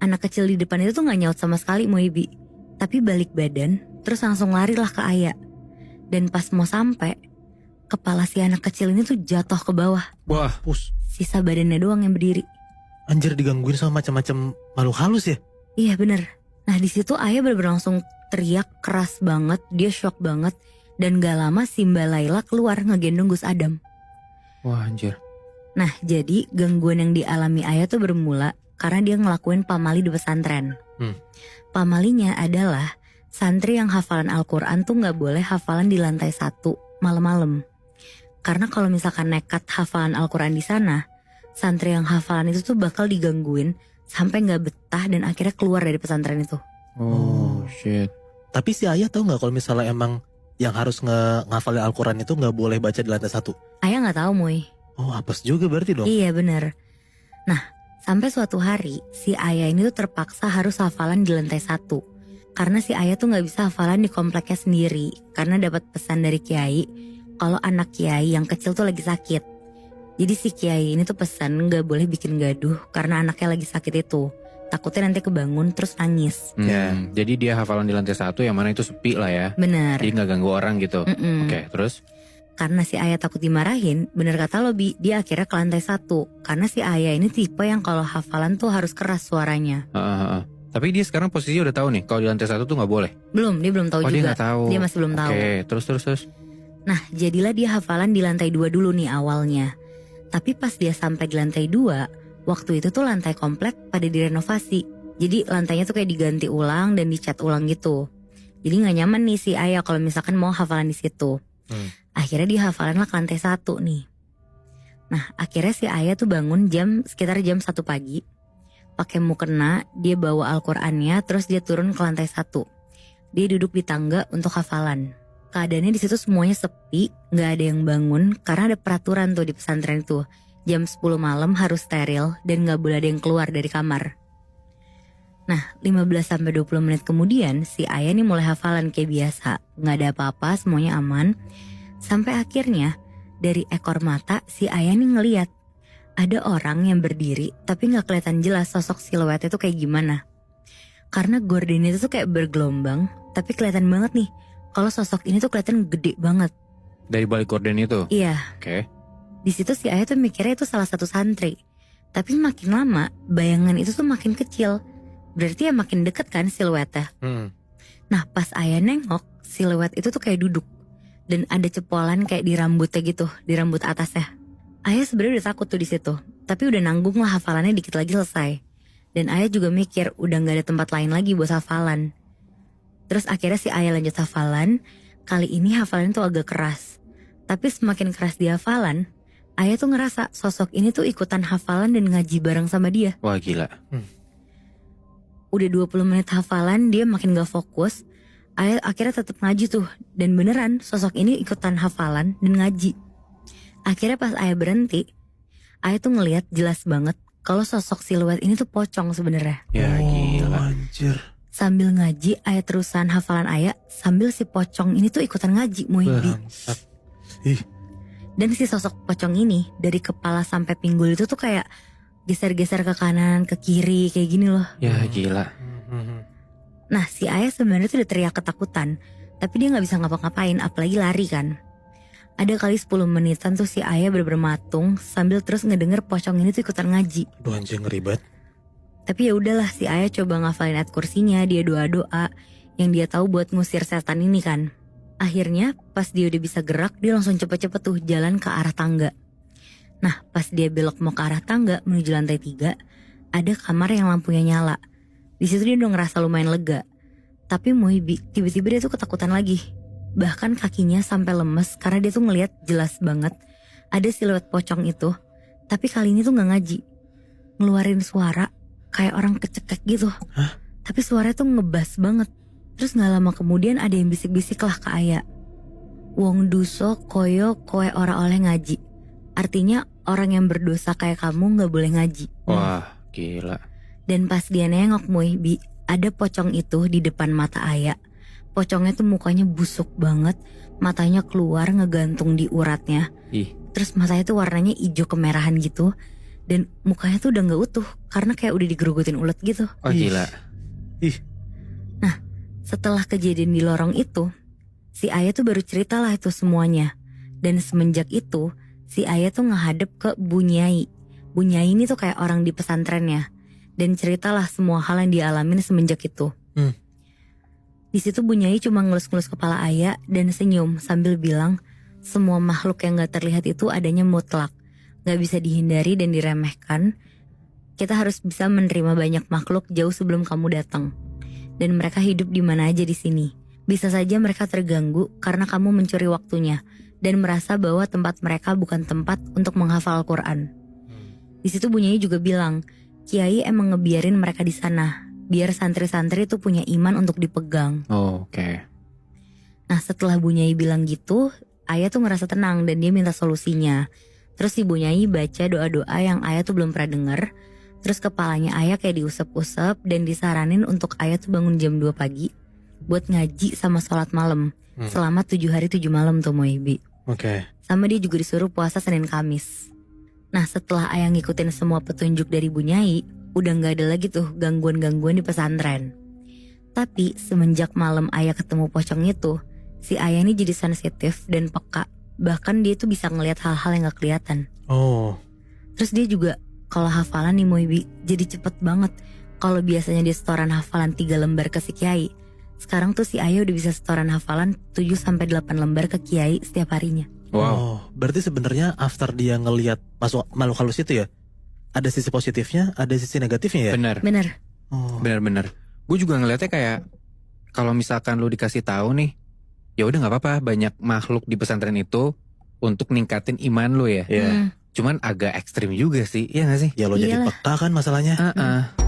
anak kecil di depan itu tuh gak nyaut sama sekali Moibi. Tapi balik badan, terus langsung lari lah ke Aya. Dan pas mau sampai, kepala si anak kecil ini tuh jatuh ke bawah. Wah, Sisa badannya doang yang berdiri. Anjir, digangguin sama macam-macam makhluk halus ya? Iya bener. Nah di situ Aya bener-bener langsung teriak keras banget, dia shock banget. Dan gak lama si Mbak Laila keluar ngegendong Gus Adam. wah anjir. Nah jadi gangguan yang dialami Aya tuh bermula karena dia ngelakuin pamali di pesantren. Pamalinya adalah santri yang hafalan Al-Quran tuh gak boleh hafalan di lantai 1 malam-malam. Karena kalau misalkan nekat hafalan Al-Quran di sana, santri yang hafalan itu tuh bakal digangguin sampai gak betah dan akhirnya keluar dari pesantren itu. Oh shit. Tapi si Ayah tahu nggak kalau misalnya emang yang harus ngafalin Al-Quran itu nggak boleh baca di lantai 1? Aya gak tahu Moy. Oh, apes juga berarti dong. Iya bener. Nah sampai suatu hari si Aya ini tuh terpaksa harus hafalan di lantai 1. Karena si Aya tuh gak bisa hafalan di kompleknya sendiri. Karena dapat pesan dari Kiai kalau anak Kiai yang kecil tuh lagi sakit. Jadi si Kiai ini tuh pesan gak boleh bikin gaduh karena anaknya lagi sakit itu. Takutnya nanti kebangun terus nangis. Ya. Jadi dia hafalan di lantai 1 yang mana itu sepi lah ya. Bener. Jadi gak ganggu orang gitu. Oke, terus? Karena si Aya takut dimarahin, bener kata lo Bi, dia akhirnya ke lantai 1. Karena si Aya ini tipe yang kalau hafalan tuh harus keras suaranya. Tapi dia sekarang posisinya udah tahu nih kalau di lantai 1 tuh gak boleh. Belum, dia belum tahu Oh, juga. dia gak tahu. Dia masih belum tahu. Oke, terus. Nah jadilah dia hafalan di lantai 2 dulu nih awalnya. Tapi pas dia sampai di lantai 2, waktu itu tuh lantai komplek pada direnovasi. Jadi lantainya tuh kayak diganti ulang dan dicat ulang gitu. Jadi gak nyaman nih si Aya kalau misalkan mau hafalan di situ. Akhirnya dia hafalan lah ke lantai 1 nih. Nah akhirnya si Aya tuh bangun sekitar jam 1 pagi. Pakai mukena, dia bawa Al-Qur'annya, terus dia turun ke lantai 1. Dia duduk di tangga untuk hafalan. Keadaannya di situ semuanya sepi, nggak ada yang bangun karena ada peraturan tuh di pesantren itu. Jam 10 malam harus steril dan nggak boleh ada yang keluar dari kamar. Nah 15-20 menit kemudian si Aya nih mulai hafalan kayak biasa. Nggak ada apa-apa, semuanya aman. Sampai akhirnya dari ekor mata si Aya nih ngeliat ada orang yang berdiri tapi nggak kelihatan jelas sosok siluetnya tuh kayak gimana. Karena gorden itu tuh kayak bergelombang, tapi kelihatan banget nih kalau sosok ini tuh kelihatan gede banget. Dari balik gorden itu? Iya. Oke. Di situ si Aya tuh mikirnya itu salah satu santri. Tapi makin lama bayangan itu tuh makin kecil. Berarti ya makin deket kan siluetnya. Nah pas Aya nengok, siluet itu tuh kayak duduk. Dan ada cepolan kayak di rambutnya gitu, di rambut atasnya. Aya sebenarnya udah takut tuh di situ. Tapi udah nanggung lah hafalannya dikit lagi selesai. Dan Aya juga mikir udah gak ada tempat lain lagi buat hafalan. Terus akhirnya si Aya lanjut hafalan. Kali ini hafalan tuh agak keras. Tapi semakin keras dia hafalan, Aya tuh ngerasa sosok ini tuh ikutan hafalan dan ngaji bareng sama dia. Wah gila. Udah 20 menit hafalan dia makin gak fokus. Aya akhirnya tetap ngaji tuh. Dan beneran sosok ini ikutan hafalan dan ngaji. Akhirnya pas Aya berhenti, Aya tuh ngelihat jelas banget kalau sosok siluet ini tuh pocong sebenarnya. Ya gila. Anjir. Sambil ngaji Aya terusan hafalan Aya sambil si pocong ini tuh ikutan ngaji Muibi. Bangsat. Ih. Dan si sosok pocong ini dari kepala sampai pinggul itu tuh kayak geser-geser ke kanan, ke kiri kayak gini loh. Ya gila. Nah si Aya sebenarnya tuh udah teriak ketakutan, tapi dia gak bisa ngapa-ngapain apalagi lari kan. Ada kali 10 menitan tuh si Aya bener-bener matung sambil terus ngedenger pocong ini tuh ikutan ngaji. Aduh anjing ngeribet. Tapi ya udahlah si Aya coba ngafalin ayat kursinya, dia doa-doa yang dia tahu buat ngusir setan ini kan. Akhirnya pas dia udah bisa gerak, dia langsung cepet-cepet tuh jalan ke arah tangga. Nah pas dia belok mau ke arah tangga menuju lantai 3, ada kamar yang lampunya nyala. Di situ dia udah ngerasa lumayan lega. Tapi Muibi tiba-tiba dia tuh ketakutan lagi. Bahkan kakinya sampai lemes karena dia tuh ngelihat jelas banget ada siluet pocong itu. Tapi kali ini tuh gak ngaji, ngeluarin suara kayak orang kecekek gitu. Tapi suaranya tuh ngebas banget. Terus gak lama kemudian ada yang bisik-bisik lah ke Aya. Wong duso koyo koe ora oleh ngaji. Artinya orang yang berdosa kayak kamu gak boleh ngaji. Wah gila. Dan pas dia nengok Muibi, ada pocong itu di depan mata Aya. Pocongnya tuh mukanya busuk banget, matanya keluar ngegantung di uratnya. Ih. Terus matanya tuh warnanya hijau kemerahan gitu. Dan mukanya tuh udah gak utuh karena kayak udah digerogotin ulet gitu. Oh gila. Setelah kejadian di lorong itu, si Ayah tuh baru ceritalah itu semuanya. Dan semenjak itu, si Ayah tuh ngehadap ke Bu Nyai. Bu Nyai ini tuh kayak orang di pesantrennya. Dan ceritalah semua hal yang dialamin semenjak itu. Di situ Bu Nyai cuma ngelus-ngelus kepala Ayah dan senyum sambil bilang, semua makhluk yang gak terlihat itu adanya mutlak, gak bisa dihindari dan diremehkan. Kita harus bisa menerima banyak makhluk jauh sebelum kamu datang. Dan mereka hidup di mana aja di sini. Bisa saja mereka terganggu karena kamu mencuri waktunya dan merasa bahwa tempat mereka bukan tempat untuk menghafal Al-Quran. Di situ Bu Nyai juga bilang, Kiai emang ngebiarin mereka di sana biar santri-santri itu punya iman untuk dipegang. Oh, oke. Nah setelah Bu Nyai bilang gitu, Ayah tuh ngerasa tenang dan dia minta solusinya. Terus si Bu Nyai baca doa-doa yang Ayah tuh belum pernah denger. Terus kepalanya Ayah kayak diusap-usap dan disaranin untuk Ayah tuh bangun jam 2 pagi buat ngaji sama sholat malam selama 7 hari 7 malam tuh Moebi. Oke. Sama dia juga disuruh puasa Senin Kamis. Nah setelah Ayah ngikutin semua petunjuk dari Bu Nyai, udah gak ada lagi tuh gangguan-gangguan di pesantren. Tapi semenjak malam Ayah ketemu pocong itu, si Ayah ini jadi sensitif dan peka. Bahkan dia tuh bisa ngelihat hal-hal yang gak kelihatan. Oh. Terus dia juga kalau hafalan nih Moebi jadi cepet banget. Kalau biasanya dia setoran hafalan 3 lembar ke si Kiai, sekarang tuh si Ayah udah bisa setoran hafalan 7-8 lembar ke Kiai setiap harinya. Wow. Oh, berarti sebenarnya after dia ngelihat masuk makhluk halus itu ya, ada sisi positifnya, ada sisi negatifnya ya? Bener. Oh. Bener. Gue juga ngeliatnya kayak kalau misalkan lu dikasih tahu nih, ya udah nggak apa-apa, banyak makhluk di pesantren itu untuk ningkatin iman lu ya. Iya. Cuman agak ekstrim juga sih, iya gak sih? Ya lo jadi Iyalah. peka kan masalahnya. Heeh.